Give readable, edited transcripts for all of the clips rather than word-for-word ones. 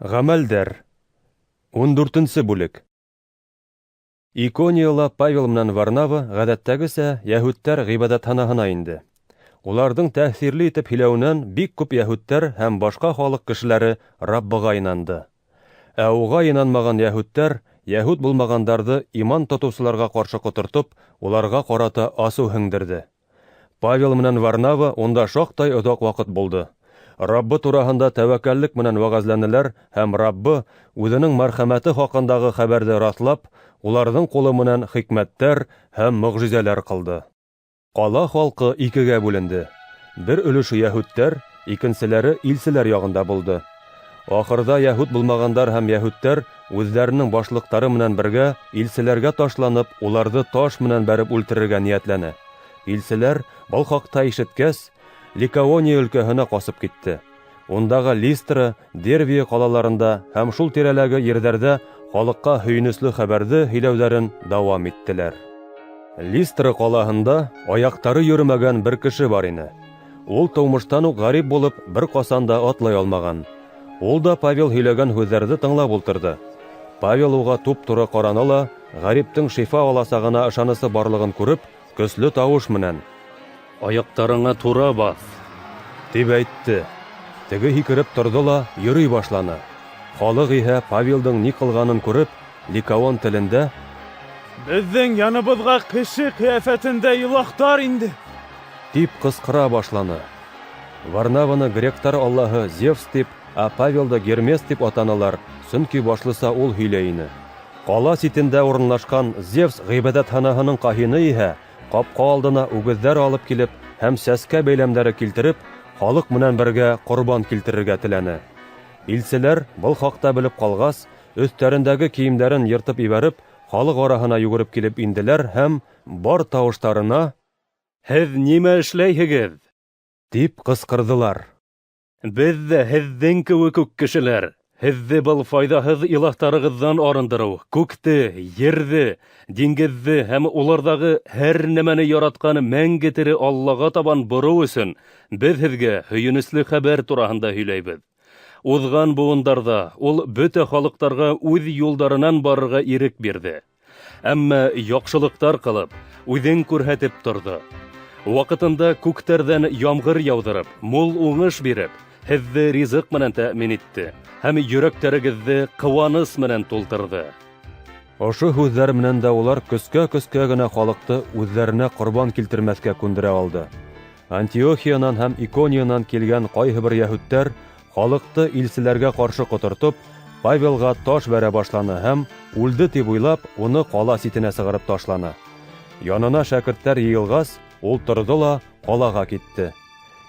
Гамәлдәр. 14-нче бүлек. Иконияла Павел менән Варнава гадәттәгесә яһүдләр гыйбадәтханаһына инде. Уларның тәэсирле итеп һөйләүеннән бик күп яһүдләр һәм башка халык кешеләре Раббыга инанды. Ә уга инанмаган яһүдләр яһүд булмагандарны иман тотучыларга каршы котыртып, уларга карата асу һеңдерде. Павел менән Варнава унда шактый оҙаҡ ваҡыт булды. Раббы тураһында тәвәккәллек менән вәғәзләнеләр һәм Раббы үҙенең мәрхәмәте хаҡындағы хәбәрҙе раҫлап, уларҙың ҡулы менән хикмәттәр һәм мөғжизәләр ҡылды. Ҡала халҡы икегә бүленде. Бер өлөшө яһүдләр, икенселәре илселәр яғында булды. Ахырҙа яһүд булмағандар һәм яһүдләр үҙҙәренең башлыҡтары менән бергә илселәргә ташланып, уларҙы таш менән бәреп үлтерергә ниәтләне. Илселәр был хаҡта ишеткәс, Ликаония өлкәһенә ҡасып китте. Ундағы Листра, Дервия ҡалаларында һәм шул тирәләге ерҙәрҙә халыҡҡа һөйөнөслө хәбәрҙе һөйләүҙәрен дауам иттеләр. Листра ҡалаһында аяҡтары йөрөмәгән бер кеше бар ине. Ул тыумыштан уҡ ғарип булып, бер ҡасан да атлай алмаған. Ул да Павел һөйләгән һүҙҙәрҙе тыңлап ултырҙы. Павел уға туп-тура ҡараны ла, ғариптың шифа аласағына ышанысы барлығын күреп, көслө тауыш менән: «Аяҡтарыңа тура баҫ!» тип әйтте. Теге һикереп торҙо ла йөрөй башланы. Халыҡ иһә Павелдың ни ҡылғанын күреп, Ликаон телендә: «Беҙҙең яныбыҙға кеше ҡиәфәтендә илаһтар инде!» тип ҡысҡыра башланы. Варнаваны гректар аллаһы Зевс тип, ә Павелды Гермес тип атанылар, сөнки башлыса ул һөйләй ине. Ҡала ситендә урынлашҡан Зевс ғибәҙәтханаһының ҡаһины иһә ҡапҡа алдына үгеҙҙәр алып килеп һәм сәскә бәйләмдәре килтереп, халыҡ менән бергә ҡорбан килтерергә теләне. Илселәр, был хаҡта белеп ҡалғас, өҫтәрендәге кейемдәрен йыртып ебәреп, халыҡ араһына йүгереп килеп инделәр һәм бар тауыштарына: «Һеҙ нимә эшләйһегеҙ?» тип ҡысҡырҙылар. «Беҙ ҙә һеҙҙең кеүек үк кешеләр. Һеҙҙе был файҙаһыҙ илаһтарығыҙҙан арындырыу, күкте, ерҙе, диңгеҙҙе һәм уларҙағы һәр нәмәне яратҡан мәңге тере Аллаға табан бороу өсөн беҙ һеҙгә һөйөнөслө хәбәр тураһында һөйләйбеҙ. Уҙған быуындарҙа ул бөтә халыҡтарға үҙ юлдарынан барырға ирек бирҙе. Әммә яҡшылыҡтар ҡылып, үҙен күрһәтеп торҙо. Ваҡытында күктәрҙән ямғыр яуҙырып, мул уңыш биреп, һеҙҙе ризыҡ менән тәьмин итте һәм йөрәктәрегеҙҙе ҡыуаныс менән тултырҙы». Ошо һүҙҙәр менән дә улар көскә генә халыҡты үҙҙәренә ҡорбан килтермәҫкә күндерә алды. Антиохиянан һәм Икониянан килгән ҡайһы бер яһүдләр халыҡты илселәргә ҡаршы ҡотортоп, Павелға таш бәрә башланы һәм, үлде тип уйлап, уны ҡала ситенә сығарып ташланы. Янына шәкерттәр йыйылғас, ул торҙо ла ҡалаға китте.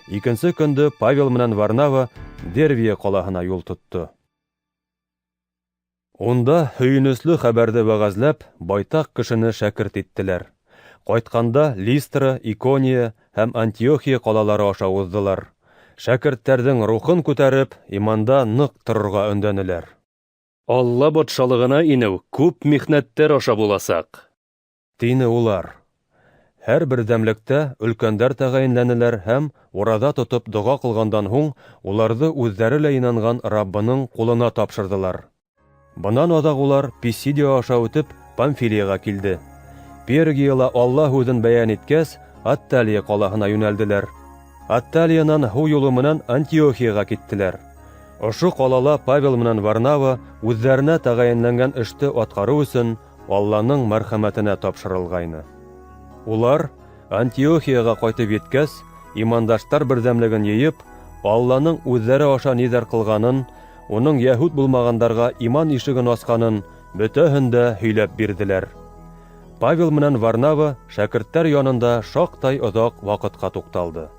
Икенсе көндө Павел менән Варнава Дервия ҡалаһына юл тотто. Унда һөйөнөслө хәбәрҙе вәғәзләп, байтаҡ кешене шәкерт иттеләр. Ҡайтҡанда Листра, Икония һәм Антиохия ҡалалары аша уҙҙылар. Шәкерттәрҙең рухын күтәреп, иманда ныҡ торорға өндәнеләр. «Алла батшалығына инеү күп михнәттәр аша буласаҡ», тине улар. Һәр бер дәмлектә өлкәндәр тәғәйенләнеләр һәм, ураҙа тотоп доға ҡылғандан һуң, уларҙы үҙҙәре лә инанған Раббының ҡулына тапшырҙылар. Бынан аҙаҡ улар Писидия аша үтеп Памфилияға килде. Пергияла Алла һүҙен бәйән иткәс, Атталия ҡалаһына йүнәлделәр. Атталиянан һыу юлы менән Антиохияға киттеләр. Ошо ҡалала Павел менән Варнава үҙҙәренә тәғәйенләнгән эште атҡарыу өсөн Алланың мәрхәмәтенә тапшырылғайны. Улар Антиохияға ҡайтып еткәс, имандаштар берҙәмлеген йыйып, Алланың үҙҙәре аша ниҙәр ҡылғанын, уның яһүд булмағандарға иман ишеген асҡанын бөтәһен дә һөйләп бирҙеләр. Павел менән Варнава шәкерттәр янында шаҡтай оҙаҡ ваҡытҡа туҡталды.